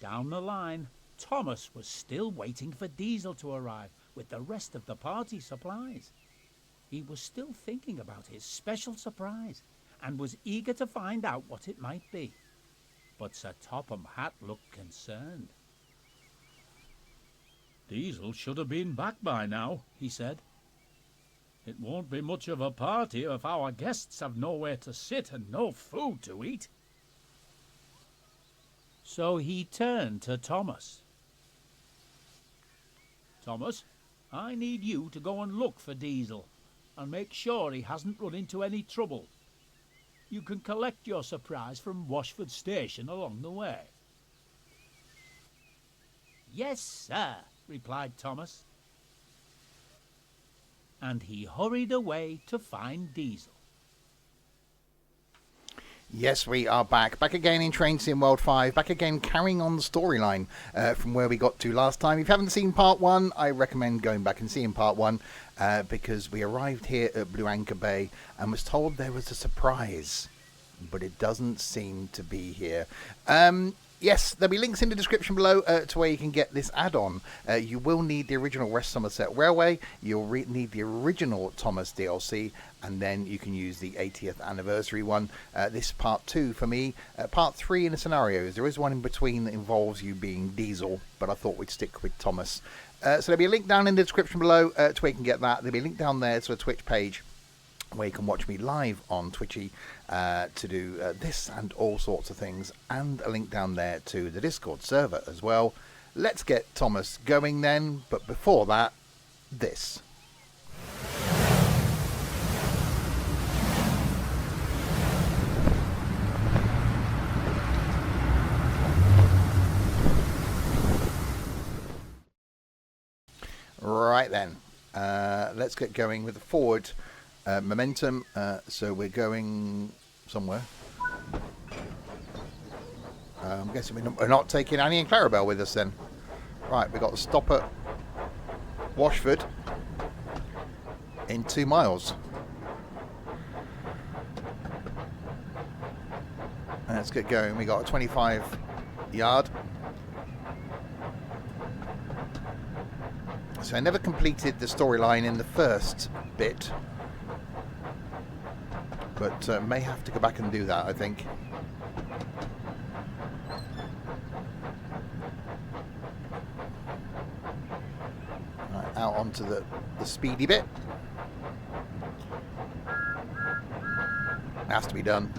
Down the line, Thomas was still waiting for Diesel to arrive with the rest of the party supplies. He was still thinking about his special surprise and was eager to find out what it might be. But Sir Topham Hatt looked concerned. "Diesel should have been back by now," he said. "It won't be much of a party if our guests have nowhere to sit and no food to eat." So he turned to Thomas. "Thomas, I need you to go and look for Diesel and make sure he hasn't run into any trouble. You can collect your surprise from Washford Station along the way." "Yes, sir," replied Thomas. And he hurried away to find Diesel. Yes, we are back. Back again in Train Sim World 5. Back again carrying on the storyline from where we got to last time. If you haven't seen part 1, I recommend going back and seeing part 1 because we arrived here at Blue Anchor Bay and was told there was a surprise. But it doesn't seem to be here. Yes, there'll be links in the description below to where you can get this add-on. You will need the original West Somerset Railway. You'll need the original Thomas DLC. And then you can use the 80th anniversary one. This is part 2 for me. Part 3 in the scenarios. There is one in between that involves you being Diesel. But I thought we'd stick with Thomas. So there'll be a link down in the description below to where you can get that. There'll be a link down there to a Twitch page where you can watch me live on Twitchy to do this and all sorts of things, and a link down there to the Discord server as well. Let's get Thomas going then, but before that, this. Right then, let's get going with the forward momentum. So we're going somewhere. I'm guessing we're not taking Annie and Clarabelle with us then. Right, we've got to stop at Washford in 2 miles. And let's get going. We got a 25 yard. So I never completed the storyline in the first bit, but may have to go back and do that, I think. Right, out onto the speedy bit. Has to be done.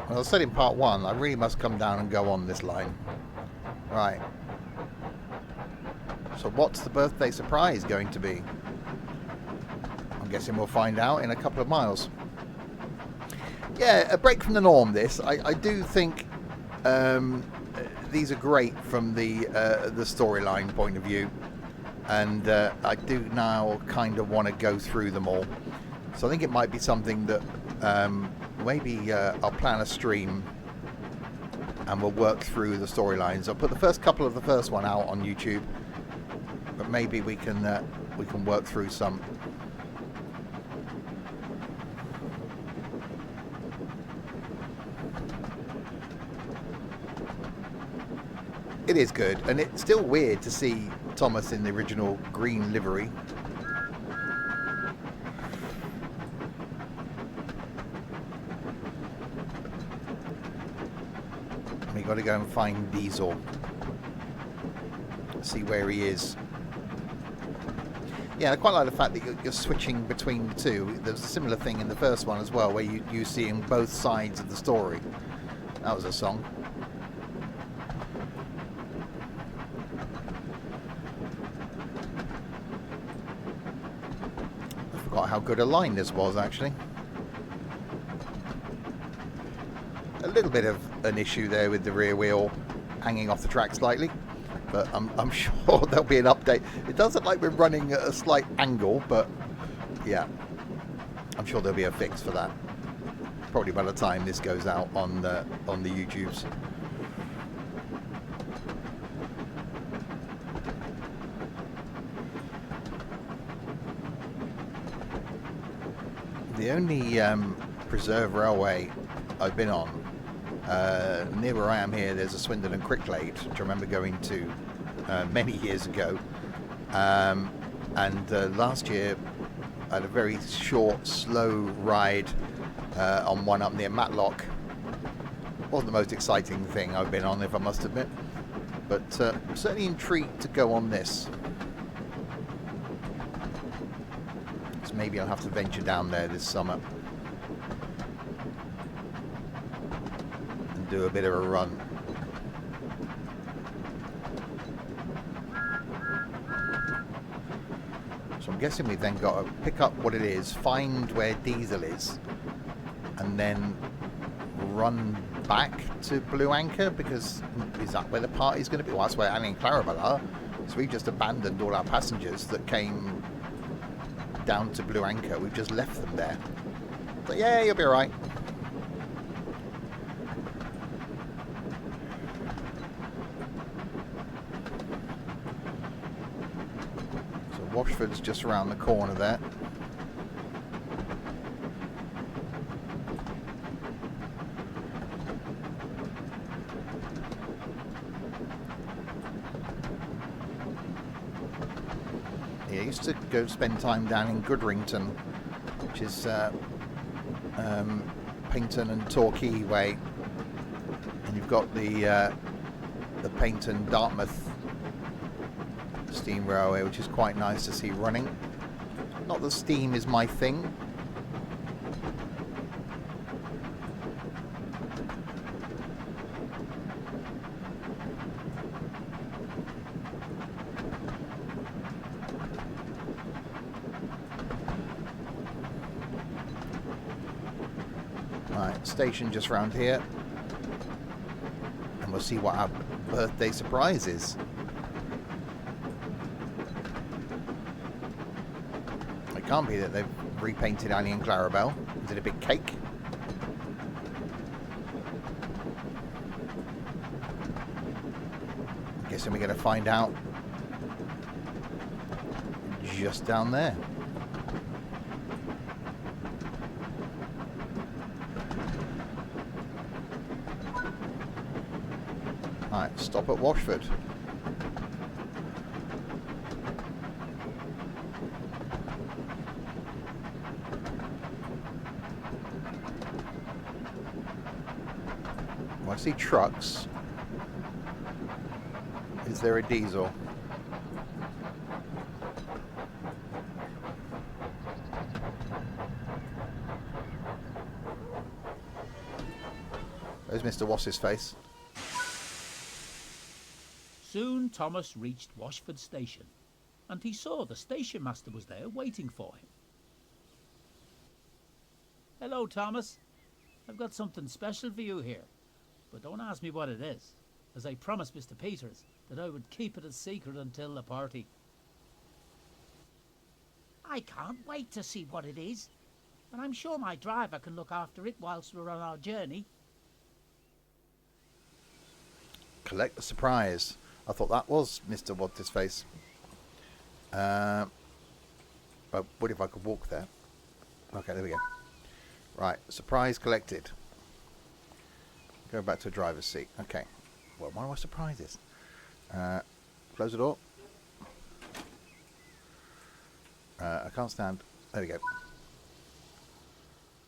Well, I said in part 1, I really must come down and go on this line. Right. So what's the birthday surprise going to be? I'm guessing we'll find out in a couple of miles. Yeah, a break from the norm, this. I do think these are great from the storyline point of view. And I do now kind of want to go through them all. So I think it might be something that maybe I'll plan a stream and we'll work through the storylines. I'll put the first couple of the first one out on YouTube, but maybe we can work through some. It is good, and it's still weird to see Thomas in the original green livery. We got to go and find Diesel. See where he is. Yeah, I quite like the fact that you're switching between the two. There's a similar thing in the first one as well, where you see both sides of the story. That was a song. I forgot how good a line this was, actually. A little bit of an issue there with the rear wheel hanging off the track slightly, but I'm sure there'll be an update. It does look like we're running at a slight angle, but yeah, I'm sure there'll be a fix for that. Probably by the time this goes out on the YouTubes. The only preserve railway I've been on. Near where I am here, there's a Swindon and Cricklade, which I remember going to many years ago. And last year, I had a very short, slow ride on one up near Matlock. Wasn't the most exciting thing I've been on, if I must admit. But I'm certainly intrigued to go on this. So maybe I'll have to venture down there this summer and do a bit of a run. So I'm guessing we've then got to pick up what it is, find where Diesel is, and then run back to Blue Anchor, because is that where the party's going to be? Well, that's where Annie and Clarabelle are. So we've just abandoned all our passengers that came down to Blue Anchor. We've just left them there. So yeah, you'll be all right. Washford's just around the corner there. Yeah, I used to go spend time down in Goodrington, which is Paignton and Torquay way, and you've got the Paignton Dartmouth steam railway, which is quite nice to see running. Not that steam is my thing. Right, station just round here, and we'll see what our birthday surprise is. It can't be that they've repainted Annie and Clarabelle. Is it a big cake? Guessing we're going to find out just down there. Alright, stop at Washford. I see trucks. Is there a diesel? There's Mr. Wass's face. Soon Thomas reached Washford Station, and he saw the station master was there waiting for him. Hello, Thomas. I've got something special for you here. But don't ask me what it is, as I promised Mr. Peters that I would keep it a secret until the party. I can't wait to see what it is, but I'm sure my driver can look after it whilst we're on our journey. Collect the surprise. I thought that was Mr. What's-his-face. But what if I could walk there? Okay, there we go. Right, surprise collected. Go back to a driver's seat. Okay. Well, what are my surprises? Close the door. I can't stand. There we go.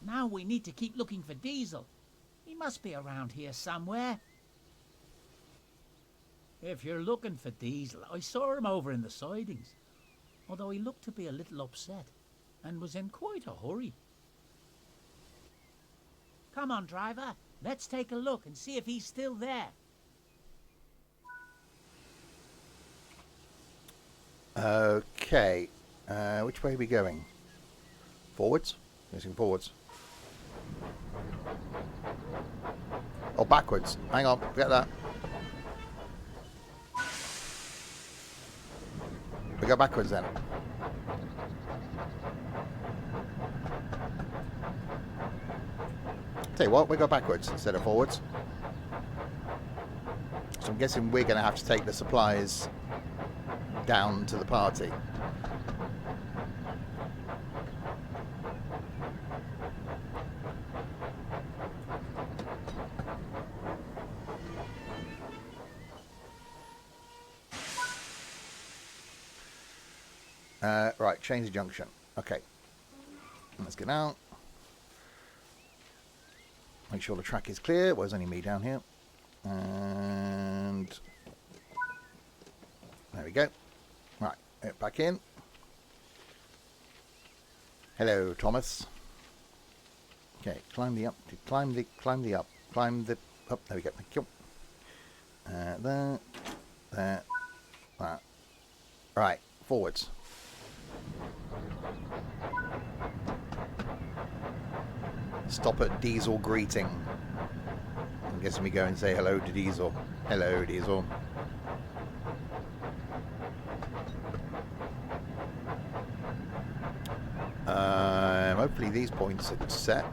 Now we need to keep looking for Diesel. He must be around here somewhere. If you're looking for Diesel, I saw him over in the sidings, although he looked to be a little upset and was in quite a hurry. Come on, driver. Let's take a look and see if he's still there. Okay. Which way are we going? Forwards? Facing forwards. Oh, backwards. Hang on. Forget that. We go backwards then. Tell you what, we go backwards instead of forwards. So I'm guessing we're going to have to take the supplies down to the party. Right, change the junction. Okay. Let's get out. Make sure the track is clear. Well, there's only me down here. And there we go. Right, back in. Hello, Thomas. Okay, climb the up. Climb the up. Climb the up. There we go. Thank you. There. That. Right, forwards. Stop at Diesel greeting. I'm guessing we go and say hello to Diesel. Hello, Diesel. Hopefully these points are set.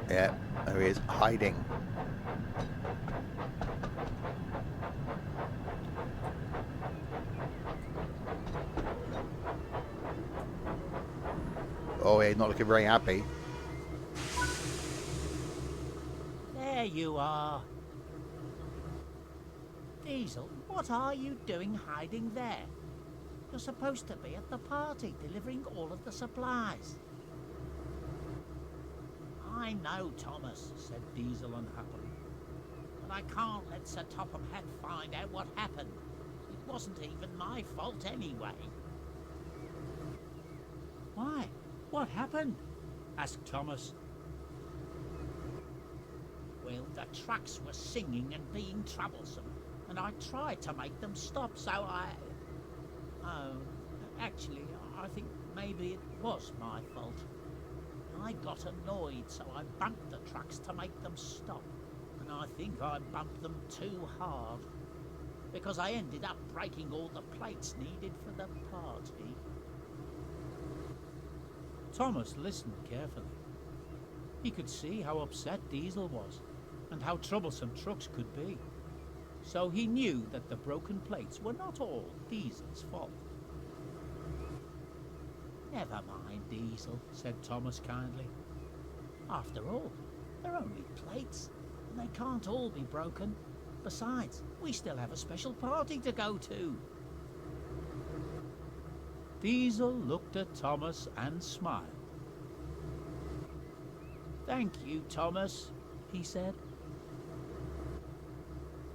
Yeah, there he is, hiding. Oh, he's not looking very happy. There you are. Diesel, what are you doing hiding there? You're supposed to be at the party delivering all of the supplies. I know, Thomas, said Diesel unhappily. But I can't let Sir Topham Hatt find out what happened. It wasn't even my fault anyway. Why? What happened? Asked Thomas. Well, the trucks were singing and being troublesome, and I tried to make them stop, so Oh, actually, I think maybe it was my fault. I got annoyed, so I bumped the trucks to make them stop, and I think I bumped them too hard, because I ended up breaking all the plates needed for the party. Thomas listened carefully. He could see how upset Diesel was, and how troublesome trucks could be. So he knew that the broken plates were not all Diesel's fault. Never mind, Diesel, said Thomas kindly. After all, they're only plates, and they can't all be broken. Besides, we still have a special party to go to. Diesel looked at Thomas and smiled. Thank you, Thomas, he said.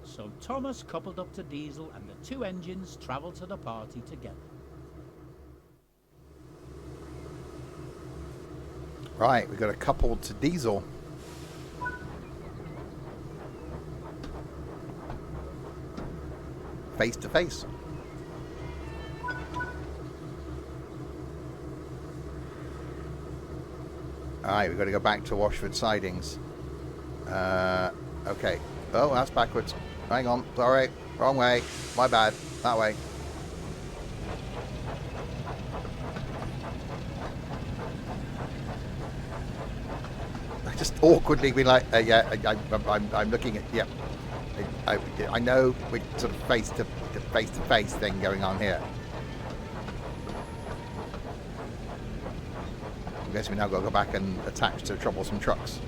So Thomas coupled up to Diesel and the two engines travelled to the party together. Right, we've got a couple to Diesel. Face to face. Alright, we've got to go back to Washford Sidings. Okay. Oh, that's backwards. Hang on. Sorry. Wrong way. My bad. That way. I just awkwardly be like, yeah, I'm looking at, yeah. I know we're sort of face to face thing going on here. I guess we now got to go back and attach to troublesome trucks.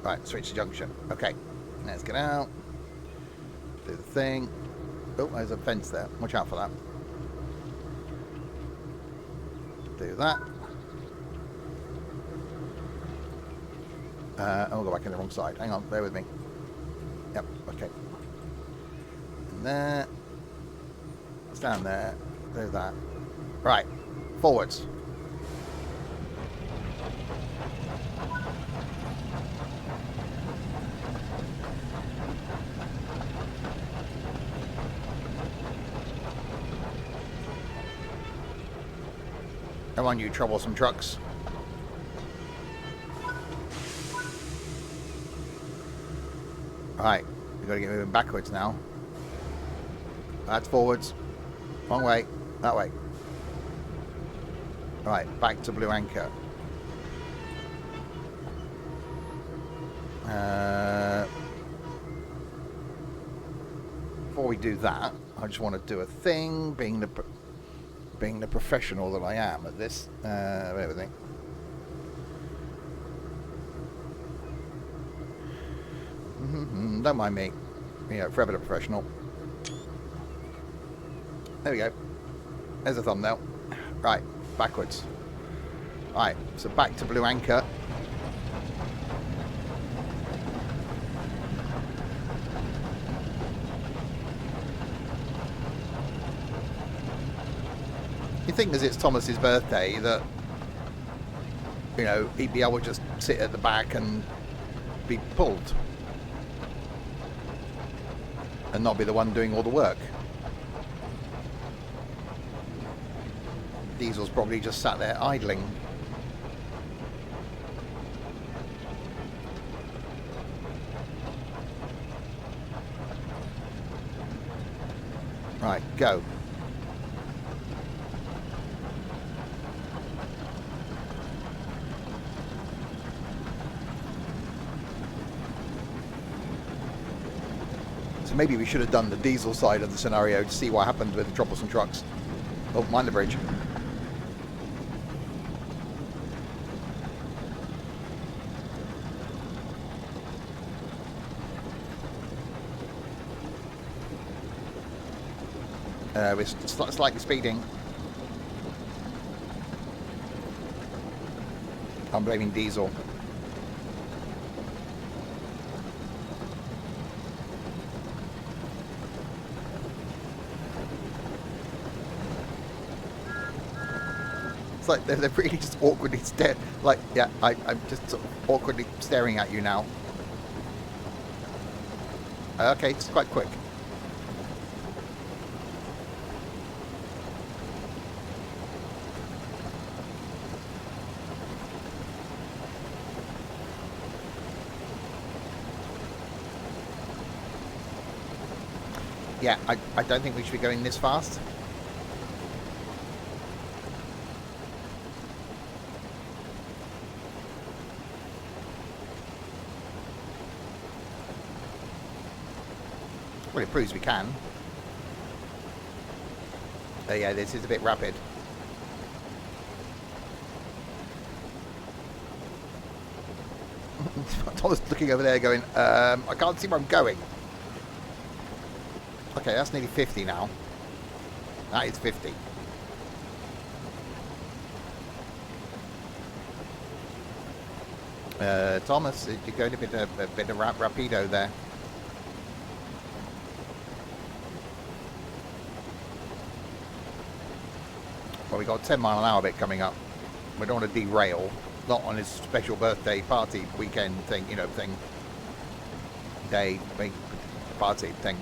Right, switch to junction. Okay, let's get out. Do the thing. Oh, there's a fence there. Watch out for that. Do that. I'll go back in the wrong side. Hang on, bear with me. Yep, okay. And there. Stand there. Do that. Right, forwards. Come on, you troublesome trucks. Right, we've got to get moving backwards now. That's forwards. Wrong way. That way. Right, back to Blue Anchor. before we do that, I just want to do a thing, being the professional that I am at this, everything. Don't mind me. Yeah, forever the professional. There we go. There's a thumbnail. Right, backwards. Right, so back to Blue Anchor. You think as it's Thomas's birthday that, you know, he'd be able to just sit at the back and be pulled and not be the one doing all the work. Diesel's probably just sat there idling. Right, go. So maybe we should have done the diesel side of the scenario to see what happened with the troublesome trucks. Oh, mind the bridge. We're slightly speeding. I'm blaming diesel. It's like they're really just awkwardly staring. Like, yeah, I'm just sort of awkwardly staring at you now. Okay, it's quite quick. Yeah, I don't think we should be going this fast. Well, it proves we can. Yeah, this is a bit rapid. Thomas looking over there going, I can't see where I'm going. Okay, that's nearly 50 now. That is 50. Thomas, you're going a bit of rapido there. Well, we got a 10-mile-an-hour bit coming up. We don't want to derail. Not on his special birthday party weekend thing, you know, thing. Day, party thing.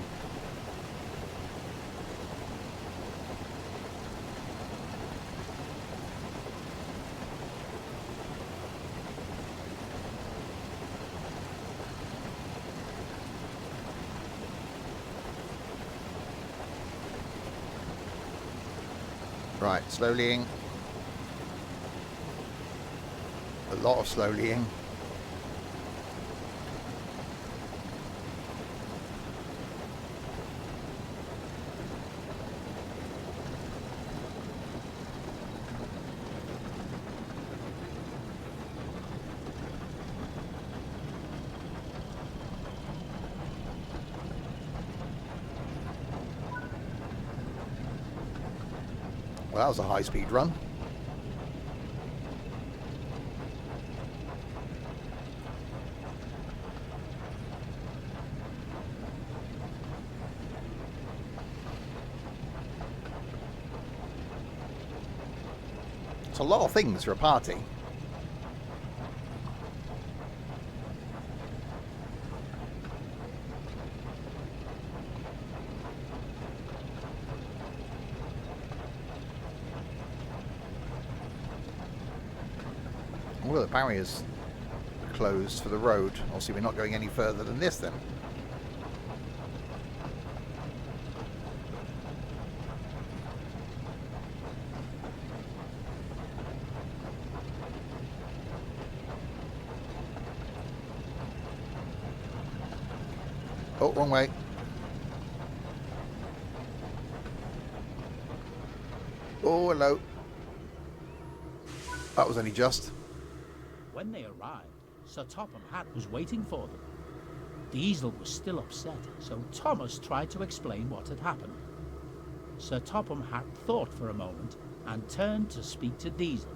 Right, slowlying. A lot of slowlying. Well, that was a high-speed run. It's a lot of things for a party. Well, the barrier's closed for the road. Obviously, we're not going any further than this then. Oh, wrong way. Oh, hello. That was only just. When they arrived, Sir Topham Hatt was waiting for them. Diesel was still upset, so Thomas tried to explain what had happened. Sir Topham Hatt thought for a moment and turned to speak to Diesel.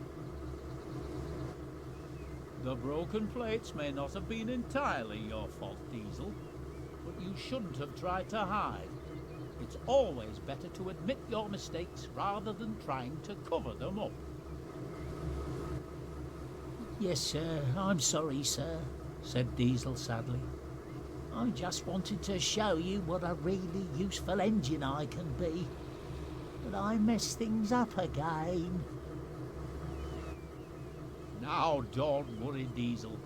The broken plates may not have been entirely your fault, Diesel, but you shouldn't have tried to hide. It's always better to admit your mistakes rather than trying to cover them up. Yes, sir, I'm sorry, sir, said Diesel sadly. I just wanted to show you what a really useful engine I can be. But I messed things up again. Now don't worry, Diesel.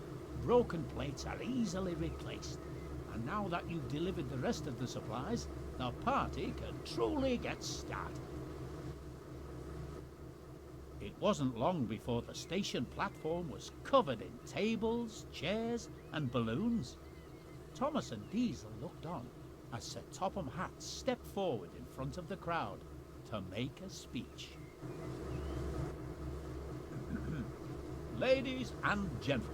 Broken plates are easily replaced. And now that you've delivered the rest of the supplies, the party can truly get started. It wasn't long before the station platform was covered in tables, chairs, and balloons. Thomas and Diesel looked on as Sir Topham Hatt stepped forward in front of the crowd to make a speech. Ladies and gentlemen,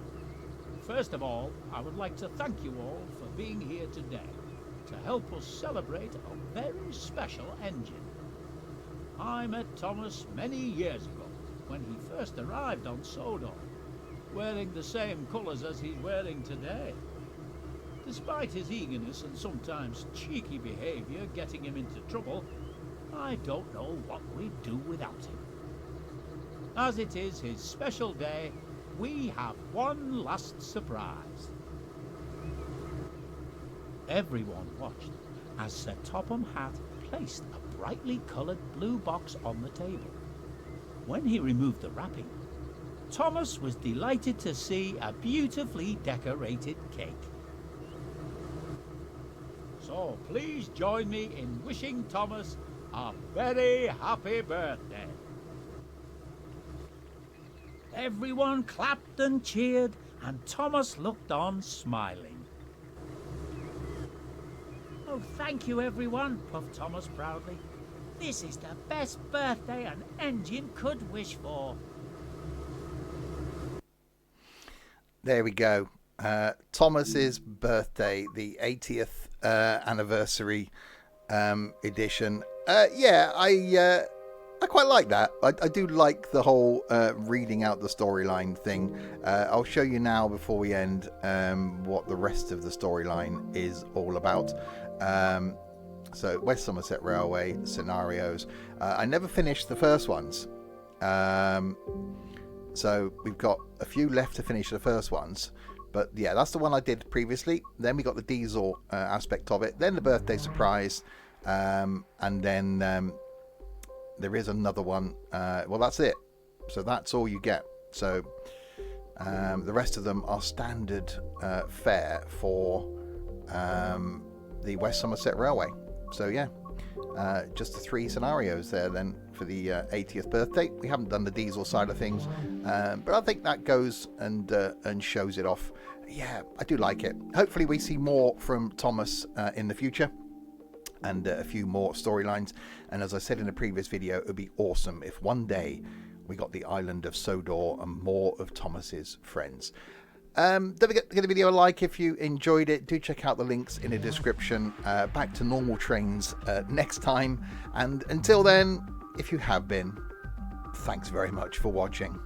first of all, I would like to thank you all for being here today to help us celebrate a very special engine. I met Thomas many years ago when he first arrived on Sodor, wearing the same colours as he's wearing today. Despite his eagerness and sometimes cheeky behaviour getting him into trouble, I don't know what we'd do without him. As it is his special day, we have one last surprise. Everyone watched as Sir Topham Hatt placed a brightly coloured blue box on the table. When he removed the wrapping, Thomas was delighted to see a beautifully decorated cake. So please join me in wishing Thomas a very happy birthday. Everyone clapped and cheered, and Thomas looked on smiling. Oh, thank you, everyone, puffed Thomas proudly. This is the best birthday an engine could wish for. There we go. Thomas's birthday, the 80th anniversary edition. I quite like that. I do like the whole reading out the storyline thing. I'll show you now before we end what the rest of the storyline is all about. So West Somerset Railway scenarios. I never finished the first ones. So we've got a few left to finish the first ones. But yeah, that's the one I did previously. Then we got the diesel aspect of it. Then the birthday surprise. And then there is another one. Well, that's it. So that's all you get. So the rest of them are standard fare for the West Somerset Railway. So yeah, just the 3 scenarios there then for the 80th birthday. We haven't done the diesel side of things, but I think that goes and shows it off. Yeah, I do like it. Hopefully we see more from Thomas in the future, and a few more storylines. And as I said in a previous video, it would be awesome if one day we got the island of Sodor and more of Thomas's friends. Don't forget to give the video a like if you enjoyed it. Do check out the links in the description. Back to normal trains next time. And until then, if you have been, thanks very much for watching.